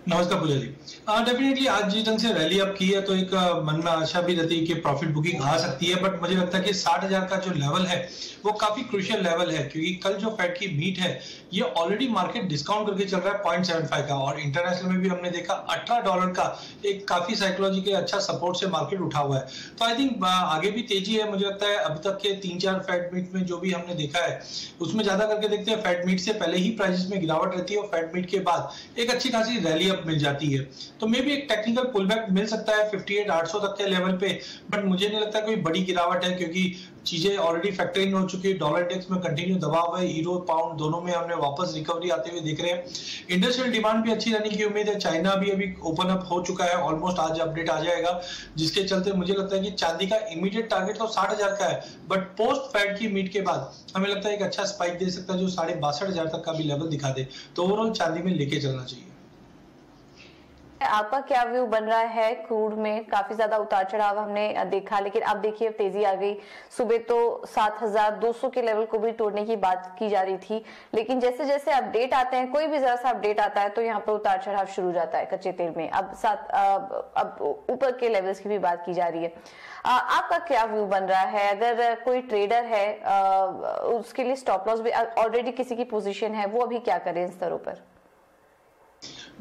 नमस्कार पूजा जी। डेफिनेटली आज जिस ढंग से रैली अप की है तो एक मन में आशा भी रहती है कि प्रॉफिट बुकिंग आ सकती है, बट मुझे लगता है कि 60,000 का जो लेवल है वो काफी क्रूशियल लेवल है, क्योंकि कल जो फेड की मीट है ये ऑलरेडी मार्केट डिस्काउंट करके चल रहा है 0.75 का, और इंटरनेशनल में भी हमने देखा $18 का एक काफी साइकोलॉजी के अच्छा सपोर्ट से मार्केट उठा हुआ है। तो आई थिंक आगे भी तेजी है। मुझे लगता है अभी तक के 3-4 फेड मीट में जो भी हमने देखा है उसमें ज्यादा करके देखते हैं फेड मीट से पहले ही प्राइसेस में गिरावट रहती है और फेड मीट के बाद एक अच्छी खासी रैली अप मिल जाती है। तो मे भी एक टेक्निकल पुलबैक मिल सकता है 58,800 तक के लेवल पे, बट मुझे नहीं लगता कोई बड़ी गिरावट है, क्योंकि चीजें ऑलरेडी फैक्टरिंग हो चुकी है। डॉलर इंडेक्स में कंटिन्यू दबाव है, यूरो पाउंड दोनों में हमने वापस रिकवरी आते हुए देख रहे हैं। इंडस्ट्रियल डिमांड भी अच्छी रहने की उम्मीद है। चाइना भी अभी ओपन अप हो चुका है, ऑलमोस्ट आज अपडेट आ जाएगा, जिसके चलते मुझे लगता है कि चांदी का इमीडिएट टारगेट तो 60,000 का है, बट पोस्ट फेड की मीट के बाद हमें लगता है एक अच्छा स्पाइक दे सकता है जो 62,500 तक का भी लेवल दिखा दे। तो ओवरऑल चांदी में लेके चलना चाहिए। आपका क्या व्यू बन रहा है? क्रूड में काफी ज्यादा उतार चढ़ाव हमने देखा, लेकिन अब देखिए तेजी आ गई। सुबह तो 7,200 के लेवल को भी तोड़ने की बात की जा रही थी, लेकिन जैसे जैसे अपडेट आते हैं, कोई भी जरा सा अपडेट आता है तो यहाँ पर उतार चढ़ाव शुरू हो जाता है कच्चे तेल में। अब ऊपर के लेवल्स की भी बात की जा रही है। आपका क्या व्यू बन रहा है? अगर कोई ट्रेडर है उसके लिए स्टॉप लॉस भी ऑलरेडी किसी की पोजीशन है, वो अभी क्या करे इन स्तरों पर?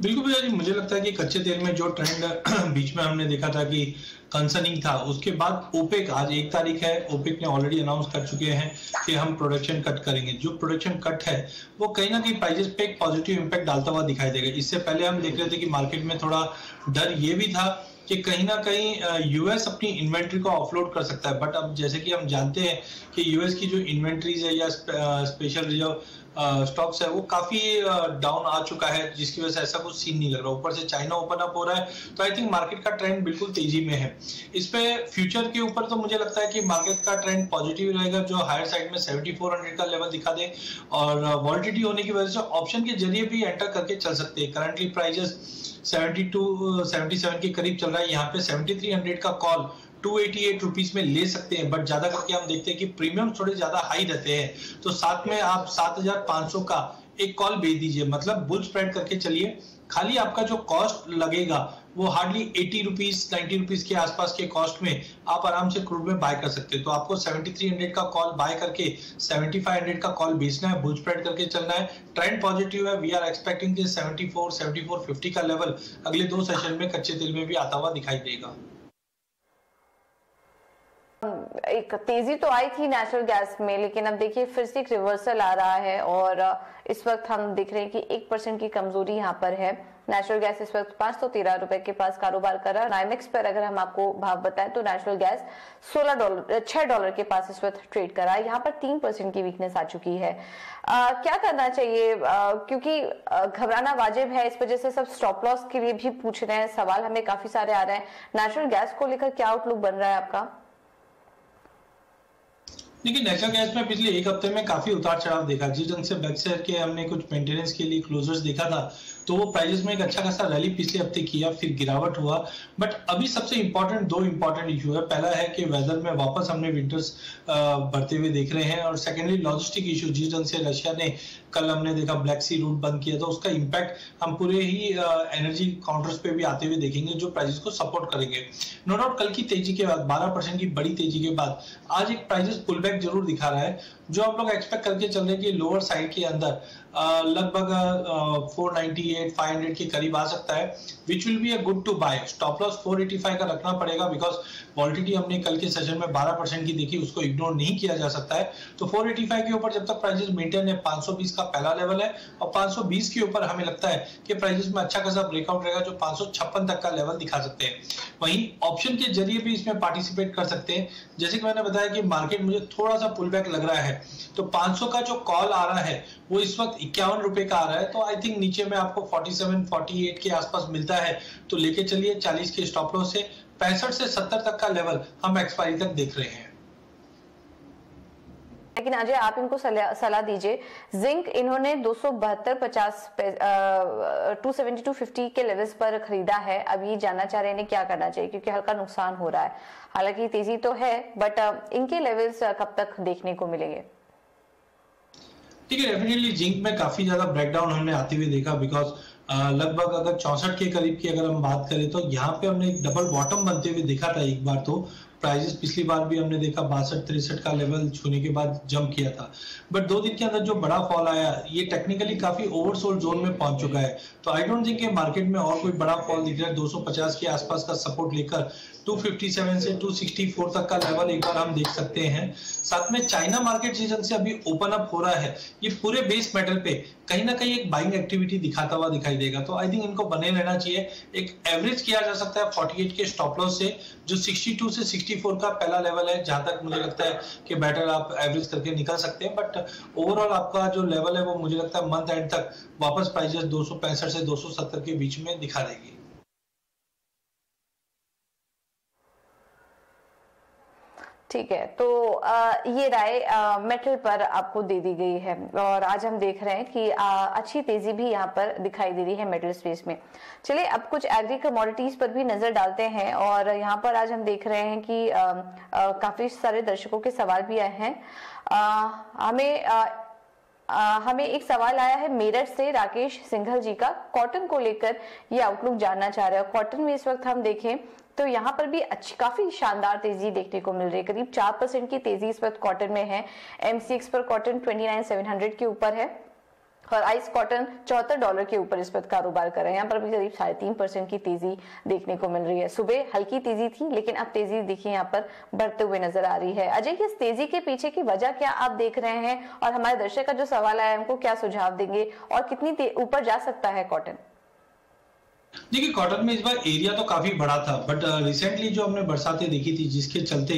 बिल्कुल भैया जी, मुझे लगता है कि कच्चे तेल में जो ट्रेंड बीच में हमने देखा था कि कंसर्निंग था, उसके बाद ओपेक आज 1 तारीख है, ओपेक ने ऑलरेडी अनाउंस कर चुके हैं कि हम प्रोडक्शन कट करेंगे। जो प्रोडक्शन कट है वो कहीं ना कहीं प्राइसेस पे एक पॉजिटिव इंपैक्ट डालता हुआ दिखाई देगा। इससे पहले हम देख रहे थे कि मार्केट में थोड़ा डर ये भी था कि कहीं ना कहीं यूएस अपनी इन्वेंट्री को ऑफलोड कर सकता है, बट अब जैसे कि हम जानते हैं कि यूएस की जो इन्वेंट्रीज है या स्पेशल रिजर्व स्टॉक्स है वो काफी डाउन आ चुका है, जिसकी वजह से ऐसा कुछ सीन नहीं लग रहा। ऊपर से चाइना ओपन अप हो रहा है, तो आई थिंक मार्केट का ट्रेंड बिल्कुल तेजी में है। इस पे फ्यूचर के ऊपर तो मुझे लगता है कि मार्केट का ट्रेंड पॉजिटिव रहेगा, जो हायर साइड में 7400 का लेवल दिखा दे, और वॉलिटिलिटी होने की वजह से ऑप्शन के जरिए भी एंटर करके चल सकते हैं। करंटली प्राइजेस 72-77 के करीब चल रहा है, यहाँ पे 7300 का कॉल 288 रुपीज में ले सकते हैं, बट ज्यादा करके हम देखते हैं कि प्रीमियम थोड़े ज्यादा हाई रहते हैं, तो साथ में आप 7,500 का एक कॉल भेज दीजिए, मतलब बुल स्प्रेड करके चलिए। खाली आपका जो कॉस्ट लगेगा वो हार्डली 80 रुपीज 90 रुपीज के आसपास के कॉस्ट में आप आराम से क्रूड में बाय कर सकते हैं। तो आपको 7300 का कॉल बाय करके 7500 का कॉल बेचना है, बुल स्प्रेड करके चलना है। ट्रेंड पॉजिटिव है, वी आर एक्सपेक्टिंग कि 74-74.50 का लेवल अगले 2 सेशन में कच्चे तेल में भी आता हुआ दिखाई देगा। एक तेजी तो आई थी नेचुरल गैस में, लेकिन अब देखिए फिर से एक रिवर्सल आ रहा है, और इस वक्त हम देख रहे हैं कि 1% की कमजोरी यहाँ पर है। नेचुरल गैस इस वक्त 513 रुपए के पास कारोबार कर रहा है। नाइमेक्स पर अगर हम आपको भाव बताएं तो नेचुरल गैस $6 के पास इस वक्त ट्रेड कर रहा है। यहाँ पर 3% की वीकनेस आ चुकी है। क्या करना चाहिए? क्योंकि घबराना वाजिब है, इस वजह से सब स्टॉप लॉस के लिए भी पूछ रहे हैं। सवाल हमें काफी सारे आ रहे हैं। नेचुरल गैस को लेकर क्या आउटलुक बन रहा है आपका? देखिए, नेचुरल गैस में पिछले 1 हफ्ते में काफी उतार चढ़ाव देखा। जिस ढंग से बैक्सर के हमने कुछ मेंटेनेंस के लिए क्लोजर्स देखा था, तो वो प्राइसेस में एक अच्छा खासा रैली पिछले हफ्ते किया, फिर गिरावट हुआ। बट अभी सबसे इंपॉर्टेंट 2 इंपॉर्टेंट इशू है। पहला है कि वेदर में वापस हमने विंटर्स बढ़ते हुए देख रहे हैं, और सेकेंडली लॉजिस्टिक इशू। जिस ढंग से रशिया ने कल हमने देखा ब्लैक सी रूट बंद किया, तो उसका इम्पैक्ट हम पूरे ही एनर्जी काउंटर्स पे भी आते हुए देखेंगे, जो प्राइसेस को सपोर्ट करेंगे। नो डाउट कल की तेजी के बाद 12% की बड़ी तेजी के बाद आज एक प्राइसेस पुलबैक जरूर दिखा रहा है, जो हम लोग एक्सपेक्ट करके चल रहे हैं कि लोअर साइड के अंदर लगभग 498-500 के करीब आ सकता है, which will be a good to buy. Stop loss 485 का रखना पड़ेगा, बिकॉज वॉलिटिलिटी हमने कल के सेशन में 12% की देखी, उसको इग्नोर नहीं किया जा सकता है। तो 485 के ऊपर जब तक प्राइसेस मेंटेन है, 520 का पहला लेवल है, और 520 के ऊपर हमें लगता है कि प्राइसेस में अच्छा खासा ब्रेकआउट रहेगा, जो 556 तक का लेवल दिखा सकते हैं। वहीं ऑप्शन के जरिए भी इसमें पार्टिसिपेट कर सकते हैं। जैसे कि मैंने बताया कि मार्केट मुझे थोड़ा सा पुल बैक लग रहा है, तो 500 का जो कॉल आ रहा है वो इस वक्त 51 रुपए का आ रहा है, तो आई थिंक नीचे में आपको 47-48 के आसपास मिलता है, तो लेके चलिए। 40 के स्टॉप लॉस से 65 से 70 तक का लेवल हम एक्सपायरी तक देख रहे हैं। लेकिन अजय, आप इनको सलाह दीजिए। जिंक इन्होंने 272-50 के लेवल्स पर खरीदा है। अभी जानना चाह रहे हैं क्या करना चाहिए, क्योंकि हल्का नुकसान हो रहा है। हालांकि तेजी तो है, बट इनके लेवल्स कब तक देखने को मिलेंगे? ठीक है, डेफिनेटली जिंक में काफी ज्यादा ब्रेकडाउन हमने आते हुए देखा, बिकॉज लगभग अगर 64 के करीब की अगर हम बात करें तो यहाँ पे हमने एक डबल बॉटम बनते हुए देखा था एक बार। तो प्राइजेस पिछली बार भी हमने देखा 62-63 का लेवल छूने के बाद जंप किया था, बट 2 दिन के अंदर जो बड़ा फॉल आया ये टेक्निकली काफी ओवरसोल्ड जोन में पहुंच चुका है। तो आई डोंट थिंक मार्केट में और कोई बड़ा फॉल दिख रहा है। 250 के आसपास का सपोर्ट लेकर 257 से 264 तक का लेवल एक बार हम देख सकते हैं। साथ में चाइना मार्केट सीजन से अभी ओपन अप हो रहा है, ये पूरे बेस मेटल पे कहीं ना कहीं एक बाइंग एक्टिविटी दिखाता हुआ दिखाई देगा। तो आई थिंक इनको बने रहना चाहिए। एक एवरेज किया जा सकता है 48 के स्टॉप लॉस से, जो 62 से 64 का पहला लेवल है, जहां तक मुझे लगता है कि बेटर आप एवरेज करके निकल सकते हैं। बट ओवरऑल आपका जो लेवल है वो मुझे लगता है मंथ एंड तक वापस प्राइजेस 265 से 270 के बीच में दिखा देगी। ठीक है, तो ये राय मेटल पर आपको दे दी गई है और आज हम देख रहे हैं कि अच्छी तेजी भी यहाँ पर दिखाई दे रही है मेटल स्पेस में। चलिए अब कुछ एग्री कमोडिटीज पर भी नजर डालते हैं और यहाँ पर आज हम देख रहे हैं कि काफी सारे दर्शकों के सवाल भी आए हैं। हमें एक सवाल आया है मेरठ से राकेश सिंघल जी का, कॉटन को लेकर ये आउटलुक जानना चाह रहे हैं। कॉटन में इस वक्त हम देखें तो यहाँ पर भी अच्छी काफी शानदार तेजी देखने को मिल रही है। करीब 4% की तेजी इस वक्त कॉटन में है। MCX पर कॉटन 29,700 के ऊपर है और आइस कॉटन $74 के ऊपर इस वक्त कारोबार कर रहे हैं। यहाँ पर भी करीब 3.5% की तेजी देखने को मिल रही है। सुबह हल्की तेजी थी लेकिन अब तेजी देखिए यहाँ पर बढ़ते हुए नजर आ रही है। अजय, इस तेजी के पीछे की वजह क्या आप देख रहे हैं और हमारे दर्शक का जो सवाल आया हमको क्या सुझाव देंगे और कितनी ऊपर जा सकता है कॉटन? देखिए, कॉटन में इस बार एरिया तो काफी बड़ा था, बट रिसेंटली जो हमने बरसातें देखी थी जिसके चलते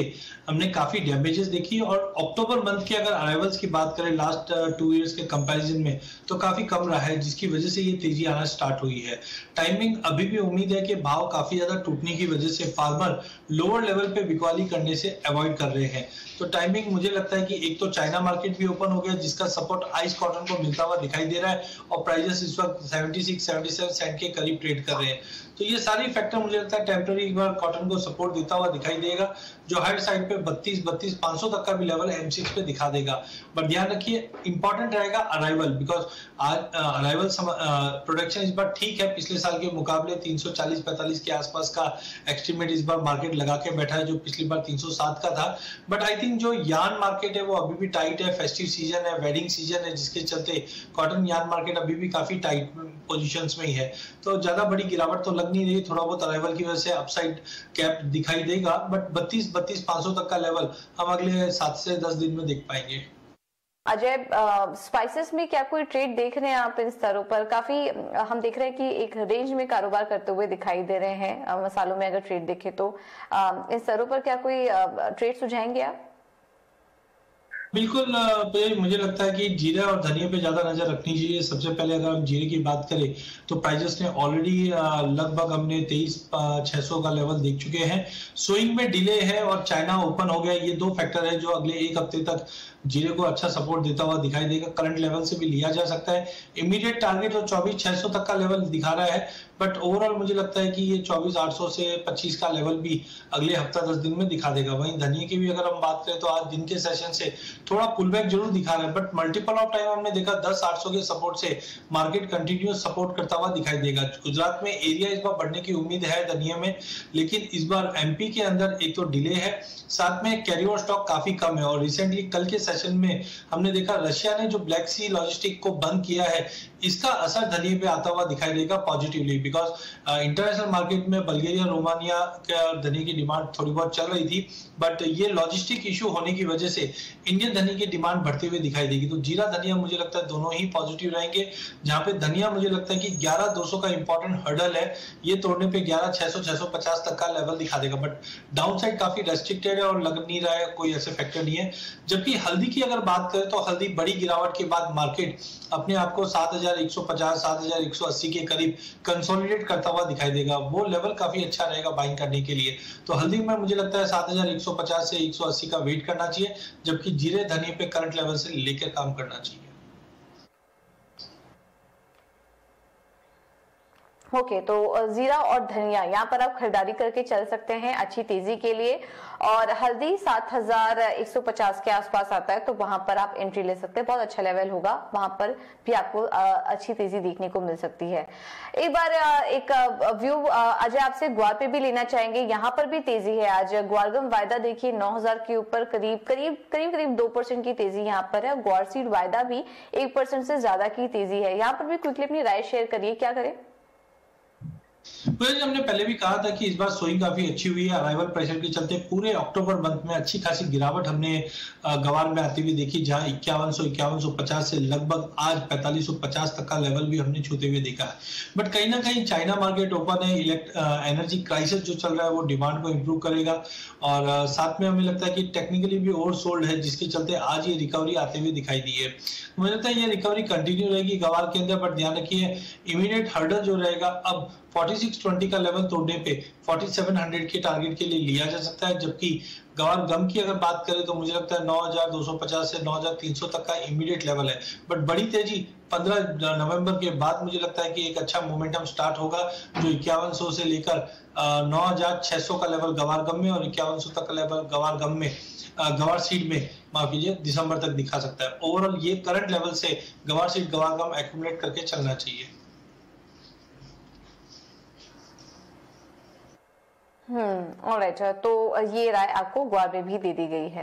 हमने काफी डैमेजेस देखी। और अक्टूबर मंथ के अगर अराइवल्स की बात करें लास्ट 2 इयर्स के कंपैरिजन में तो काफी कम रहा है, जिसकी वजह से ये तेजी आना स्टार्ट हुई है। टाइमिंग अभी भी उम्मीद है कि भाव काफी ज्यादा टूटने की वजह से फार्मर लोअर लेवल पे बिकवाली करने से अवॉइड कर रहे हैं। तो टाइमिंग मुझे लगता है कि एक तो चाइना मार्केट भी ओपन हो गया जिसका सपोर्ट आइस कॉटन को मिलता हुआ दिखाई दे रहा है और प्राइजेस इस वक्त 76-77 सेंट के करीब ट्रेड कर रहे हैं। तो ये सारी फैक्टर मुझे लगता है टेम्पररी एक बार कॉटन को सपोर्ट देता हुआ दिखाई देगा, जो हायर साइड पे 32-500 तक का भी लेवल M6 पे दिखा देगा। बट ध्यान रखिए इंपॉर्टेंट रहेगा अराइवल, बिकॉज आज अराइवल प्रोडक्शन इस बार ठीक है, पिछले साल के मुकाबले 340-45 के आसपास का एस्टिमेट इस बार मार्केट लगा के बैठा है, जो पिछली बार 307 का था। बट आई थिंक जो यार्न मार्केट है वो अभी भी टाइट है, फेस्टिव सीजन है, वेडिंग सीजन है, जिसके चलते कॉटन यार्न मार्केट अभी भी काफी टाइट पोजीशंस में ही है। तो ज्यादा बड़ी गिरावट तो लग नहीं रही, थोड़ा बहुत अराइवल की वजह से अपसाइड कैप दिखाई देगा, बट 32-500 तक का लेवल हम अगले 7 से 10 दिन में देख पाएंगे। अजय, स्पाइसेस में क्या कोई ट्रेड देख रहे हैं आप इन स्तरों पर? काफी हम देख रहे हैं कि एक रेंज में कारोबार करते हुए दिखाई दे रहे हैं। मसालों में अगर ट्रेड देखें तो इन स्तरों पर क्या कोई ट्रेड सुझाएंगे आप? बिल्कुल, मुझे लगता है कि जीरा और धनिया पे ज्यादा नजर रखनी चाहिए। सबसे पहले अगर हम जीरे की बात करें तो प्राइजेस ने ऑलरेडी लगभग हमने 23,600 का लेवल देख चुके हैं। सोइंग में डिले है और चाइना ओपन हो गया, ये 2 फैक्टर है जो अगले 1 हफ्ते तक जीरे को अच्छा सपोर्ट देता हुआ दिखाई देगा। करंट लेवल से भी लिया जा सकता है। इमीडिएट टारगेट तो 24,600 तक का लेवल दिखा रहा है, बट ओवरऑल मुझे लगता है कि ये 24,800 से 25 का लेवल भी अगले हफ्ता 10 दिन में दिखा देगा। वहीं धनिया की भी अगर हम बात करें तो आज दिन के सेशन से थोड़ा पुलबैक जरूर दिखा रहा है, बट मल्टीपल ऑफ टाइम हमने देखा 10,800 के सपोर्ट से मार्केट कंटिन्यूअस सपोर्ट करता हुआ दिखाई देगा। गुजरात में एरिया इस बार बढ़ने की उम्मीद है धनिया में, लेकिन इस बार MP के अंदर एक तो डिले है, साथ में कैरी ओवर स्टॉक काफी कम है। और रिसेंटली कल के सेशन में हमने देखा रशिया ने जो ब्लैक सी लॉजिस्टिक को बंद किया है, इसका असर धनिया पे आता हुआ दिखाई देगा पॉजिटिवली, बिकॉज इंटरनेशनल मार्केट में बल्गेरिया रोमानिया के धनिया की डिमांड थोड़ी बहुत चल रही थी, बट ये लॉजिस्टिक इशू होने की वजह से इंडियन धनिया की डिमांड बढ़ते हुए दिखाई देगी। तो जीरा धनिया मुझे लगता है दोनों ही पॉजिटिव रहेंगे, जहां पे धनिया मुझे लगता है कि 11,200 का इंपॉर्टेंट हर्डल है, ये तोड़ने पे 11,600-650 तक का लेवल दिखा देगा। बट डाउन साइड काफी रेस्ट्रिक्टेड है और लग नहीं रहा है कोई ऐसे फैक्टर नहीं है। जबकि हल्दी की अगर बात करें तो हल्दी बड़ी गिरावट के बाद मार्केट अपने आप को 7,150-7,180 के करीब कंसोलिडेट करता हुआ दिखाई देगा। वो लेवल काफी अच्छा रहेगा बाइंग करने के लिए। तो हल्दी में मुझे लगता है 7,150 से 180 का वेट करना चाहिए, जबकि जीरे धनिया पे करंट लेवल से लेकर काम करना चाहिए। ओके, तो जीरा और धनिया यहाँ पर आप खरीदारी करके चल सकते हैं अच्छी तेजी के लिए। और हल्दी 7150 के आसपास आता है, तो वहां पर आप एंट्री ले सकते हैं, बहुत अच्छा लेवल होगा, वहां पर भी आपको अच्छी तेजी देखने को मिल सकती है। एक बार एक व्यू अजय आपसे ग्वार पे भी लेना चाहेंगे, यहाँ पर भी तेजी है आज। ग्वारगम वायदा देखिए 9000 के ऊपर करीब 2% की तेजी यहाँ पर है। ग्वार सीड वायदा भी 1% से ज्यादा की तेजी है। यहाँ पर भी क्विकली अपनी राय शेयर करिए, क्या करें? हमने पहले भी कहा था कि इस बार सोइंग काफी अच्छी हुई है। अराइवल प्रेशर के चलते पूरे अक्टूबर मंथ में अच्छी खासी गिरावट हमने गवार में आती हुई देखी, जहां 5150 से लगभग आज 4550 तक का लेवल भी हमने छूते हुए देखा है। बट कहीं ना कहीं चाइना मार्केट ओपन है, एनर्जी क्राइसिस जो चल रहा है वो डिमांड को इंप्रूव करेगा, और साथ में हमें लगता है कि टेक्निकली भी ओवर सोल्ड है, जिसके चलते आज ये रिकवरी आते हुए दिखाई दी है। मुझे लगता है ये रिकवरी कंटिन्यू रहेगी गवार के अंदर, बट ध्यान रखिए इमीडिएट हर्डल जो रहेगा अब 4620 का लेवल तोड़ने पे 4700 के टारगेट के लिए लिया जा सकता है। जबकि गवार गम की अगर बात करें तो मुझे लगता है 9250 से 9300 तक का इमीडिएट लेवल है। बट बड़ी तेजी 15 नवंबर के बाद मुझे लगता है कि एक अच्छा मोमेंटम स्टार्ट होगा, जो 5100 से लेकर 9600 का लेवल गवार गम में और 5100 तक का लेवल गवार गम में गवार सीड में, माफ कीजिए, दिसंबर तक दिखा सकता है। ओवरऑल ये करंट लेवल से गवार सीड गवार गम एक्यूमुलेट करके चलना चाहिए। ऑलराइट, तो ये राय आपको ग्वार में भी दे दी गई है।